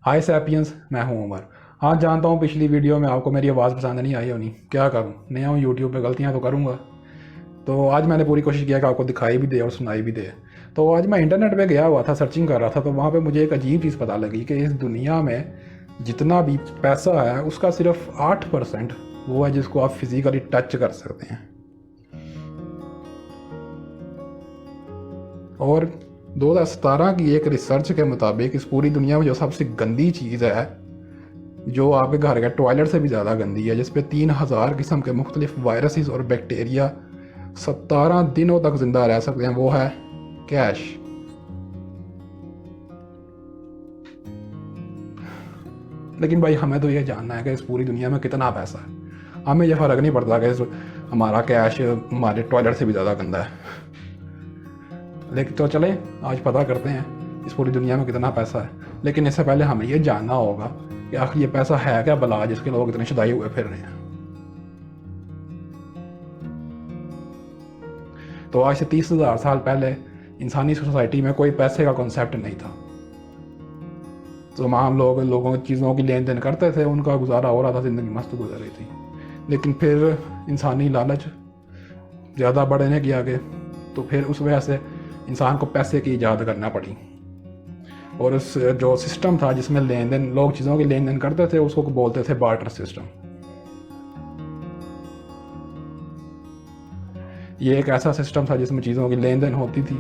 हाय sapiens, मैं हूं उमर। हाँ, जानता हूँ पिछली वीडियो में आपको मेरी आवाज़ पसंद नहीं आई होनी। क्या करूँ, नया हूँ यूट्यूब पे, गलतियाँ तो करूँगा। तो आज मैंने पूरी कोशिश किया कि आपको दिखाई भी दे और सुनाई भी दे। तो आज मैं इंटरनेट पे गया हुआ था, सर्चिंग कर रहा था, तो वहाँ पे मुझे एक अजीब चीज़ पता लगी कि इस दुनिया में जितना भी पैसा है उसका सिर्फ 8% वो है जिसको आप फिज़िकली टच कर सकते हैं। और 2017 की एक रिसर्च के मुताबिक इस पूरी दुनिया में जो सबसे गंदी चीज़ है, जो आपके घर के टॉयलेट से भी ज़्यादा गंदी है, जिस पे 3000 किस्म के मुख्तलिफ वायरसेस और बैक्टीरिया 17 दिनों तक ज़िंदा रह सकते हैं, वो है कैश। लेकिन भाई, हमें तो ये जानना है कि इस पूरी दुनिया में कितना पैसा है। हमें यह फ़र्क नहीं पड़ता कि हमारा कैश हमारे टॉयलेट से भी ज़्यादा गंदा है। लेकिन तो चले आज पता करते हैं इस पूरी दुनिया में कितना पैसा है। लेकिन इससे पहले हमें यह जानना होगा कि आखिर ये पैसा है क्या बला जिसके लोग इतने शुदाई हुए फिर रहे हैं। तो आज से 30,000 साल पहले इंसानी सोसाइटी में कोई पैसे का कॉन्सेप्ट नहीं था। तो हम लोगों चीज़ों की लेन देन करते थे, उनका गुजारा हो रहा था, ज़िंदगी मस्त गुजर रही थी। लेकिन फिर इंसानी लालच ज़्यादा बढ़ने की आगे, तो फिर उस वजह से इंसान को पैसे की ईजाद करना पड़ी। और उस जो सिस्टम था जिसमें लेन देन, लोग चीज़ों की लेन देन करते थे, उसको बोलते थे बार्टर सिस्टम। ये एक ऐसा सिस्टम था जिसमें चीज़ों की लेन देन होती थी,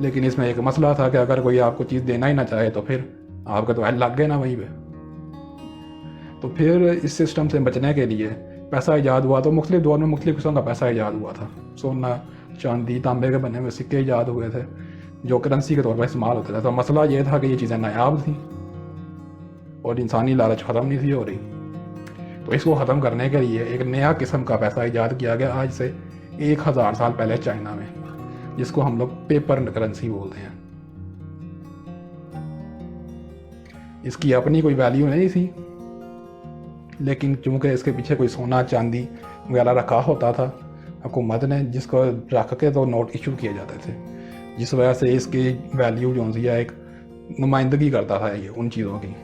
लेकिन इसमें एक मसला था कि अगर कोई आपको चीज़ देना ही ना चाहे तो फिर आपके तो लग गए ना वहीं पे। तो फिर इस सिस्टम से बचने के लिए पैसा ईजाद हुआ। तो मुख्तलिफ दौर में मुख्तलिफ किस्म का पैसा ईजाद हुआ था। सोना, चांदी, तांबे के बने हुए सिक्के ईजाद हुए थे जो करेंसी के तौर पर इस्तेमाल होते थे। तो मसला ये था कि ये चीज़ें नायाब थी और इंसानी लालच ख़त्म नहीं थी हो रही। तो इसको ख़त्म करने के लिए एक नया किस्म का पैसा ईजाद किया गया आज से 1000 साल पहले चाइना में, जिसको हम लोग पेपर करेंसी बोलते हैं। इसकी अपनी कोई वैल्यू नहीं थी, लेकिन चूँकि इसके पीछे कोई सोना चांदी वगैरह रखा होता था हुकूमत ने, जिसको रख के तो नोट इशू किए जाते थे, जिस वजह से इसकी वैल्यू जो सी है एक नुमाइंदगी करता था ये उन चीज़ों की,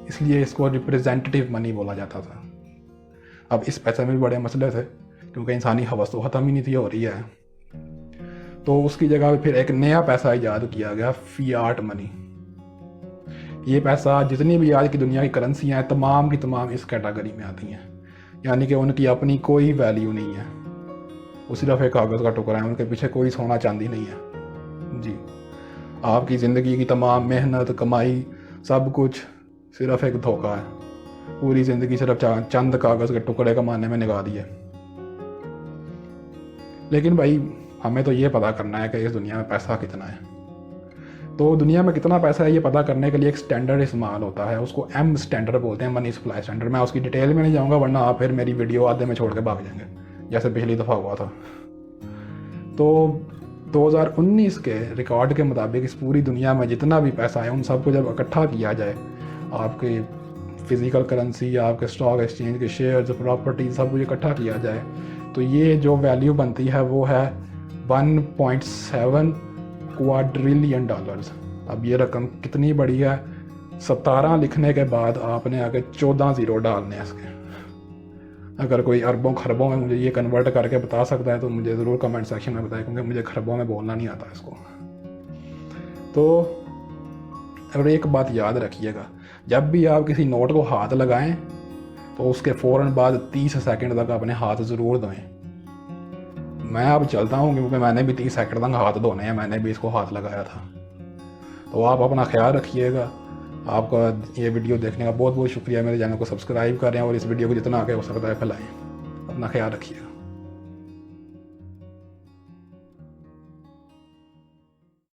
इसलिए इसको रिप्रेजेंटेटिव मनी बोला जाता था। अब इस पैसे में भी बड़े मसले थे क्योंकि इंसानी हवस तो ख़त्म ही नहीं थी हो रही है। तो उसकी जगह फिर एक नया पैसा ईजाद किया गया, फियाट मनी। ये पैसा, जितनी भी आज की दुनिया की करेंसियाँ हैं, तमाम की तमाम इस कैटेगरी में आती हैं, यानी कि उनकी अपनी कोई वैल्यू नहीं है, वो सिर्फ एक कागज़ का टुकड़ा है, उनके पीछे कोई सोना चांदी नहीं है जी। आपकी ज़िंदगी की तमाम मेहनत, कमाई, सब कुछ सिर्फ एक धोखा है। पूरी ज़िंदगी सिर्फ चंद कागज़ के टुकड़े कमाने में निकाल दिए। लेकिन भाई, हमें तो ये पता करना है कि इस दुनिया में पैसा कितना है। तो दुनिया में कितना पैसा है ये पता करने के लिए एक स्टैंडर्ड इस्तेमाल होता है, उसको एम स्टैंडर्ड बोलते हैं, मनी सप्लाई स्टैंडर्ड। मैं उसकी डिटेल में नहीं जाऊँगा वरना आप फिर मेरी वीडियो आधे में छोड़ के भाग जाएंगे, जैसे पिछली दफ़ा हुआ था। तो 2019 के रिकॉर्ड के मुताबिक इस पूरी दुनिया में जितना भी पैसा है उन सबको जब इकट्ठा किया जाए, आपके फिज़िकल करेंसी, आपके स्टॉक एक्सचेंज के शेयर्स, प्रॉपर्टी, सब कुछ इकट्ठा किया जाए, तो ये जो वैल्यू बनती है वो है 1.7 क्वाड्रिलियन डॉलर्स। अब ये रकम कितनी बड़ी है, 17 लिखने के बाद आपने आगे 14 ज़ीरो डालने हैं इसके। अगर कोई अरबों खरबों में मुझे ये कन्वर्ट करके बता सकता है तो मुझे ज़रूर कमेंट सेक्शन में बताएं, क्योंकि मुझे खरबों में बोलना नहीं आता इसको। तो और एक बात याद रखिएगा, जब भी आप किसी नोट को हाथ लगाएं तो उसके फ़ौरन बाद 30 सेकंड तक अपने हाथ ज़रूर धोएं। मैं अब चलता हूँ क्योंकि मैंने भी 30 सेकंड तक हाथ धोने हैं, मैंने भी इसको हाथ लगाया था। तो आप अपना ख्याल रखिएगा। आपका ये वीडियो देखने का बहुत बहुत शुक्रिया। मेरे चैनल को सब्सक्राइब करें और इस वीडियो को जितना आगे हो सकता है फैलाएं। अपना ख्याल रखिएगा।